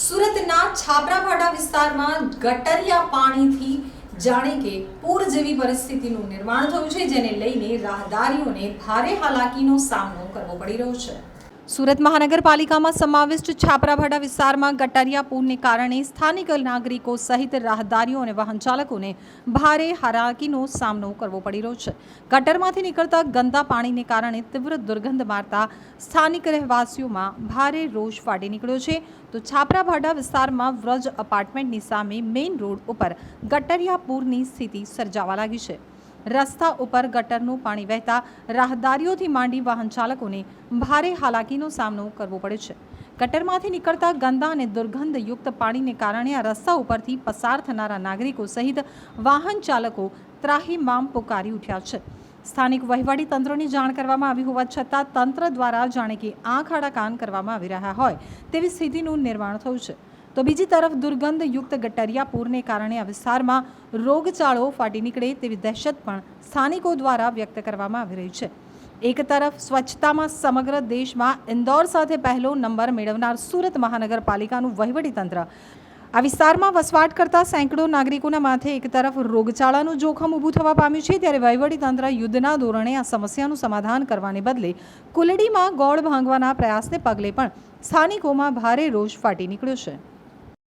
સુરતના છાપરાભાઠા વિસ્તારમાં ગટરિયા પાણીથી જાણે કે પૂર જેવી પરિસ્થિતિનું નિર્માણ થયું છે, જેને લઈને રાહદારીઓને ભારે હાલાકીનો સામનો કરવો પડી રહ્યો છે। સુરત મહાનગરપાલિકામાં સમાવિષ્ટ છાપરાભાઠા વિસ્તારમાં ગટરિયા પૂરને કારણે સ્થાનિક નાગરિકો સહિત રાહદારીઓ અને વાહન ચાલકોને ભારે હાલાકીનો સામનો કરવો પડી રહ્યો છે। ગટરમાંથી નીકળતા ગંદા પાણીને કારણે તીવ્ર દુર્ગંધ મારતા સ્થાનિક રહેવાસીઓમાં ભારે રોષ ફાટી નીકળ્યો છે। તો છાપરાભાઠા વિસ્તારમાં વ્રજ અપાર્ટમેન્ટની સામે મેઇન રોડ ઉપર ગટરિયા પૂરની સ્થિતિ સર્જાવા લાગી છે। રસ્તા ઉપર ગટરનું પાણી વહેતા રાહદારીઓથી માંડી વાહન ચાલકોને ભારે હાલાકીનો સામનો કરવો પડે છે। ગટરમાંથી નીકળતા ગંદા અને દુર્ગંધયુક્ત પાણીને કારણે આ રસ્તા ઉપરથી પસાર થનારા નાગરિકો સહિત વાહન ચાલકો ત્રાહિમામ પુકારી ઉઠ્યા છે। સ્થાનિક વહીવટી તંત્રની જાણ કરવામાં આવી હોવા છતાં તંત્ર દ્વારા જાણે કે આંખ આડા કાન કરવામાં આવી રહ્યા હોય તેવી સ્થિતિનું નિર્માણ થયું છે। તો બીજી તરફ દુર્ગંધયુક્ત ગટરિયા પૂરને કારણે આ વિસ્તારમાં રોગચાળો ફાટી નીકળે તેવી દહેશત પણ સ્થાનિકો દ્વારા વ્યક્ત કરવામાં આવી રહી છે। એક તરફ સ્વચ્છતામાં સમગ્ર દેશમાં ઇન્દોર સાથે પહેલો નંબર મેળવનાર સુરત મહાનગરપાલિકાનું વહીવટીતંત્ર આ વિસ્તારમાં વસવાટ કરતા સેંકડો નાગરિકોના માથે એક તરફ રોગચાળાનું જોખમ ઊભું થવા પામ્યું છે, ત્યારે વહીવટીતંત્ર યુદ્ધના ધોરણે આ સમસ્યાનું સમાધાન કરવાને બદલે કુલડીમાં ગોળ ભાંગવાના પ્રયાસને પગલે પણ સ્થાનિકોમાં ભારે રોષ ફાટી નીકળ્યો છે।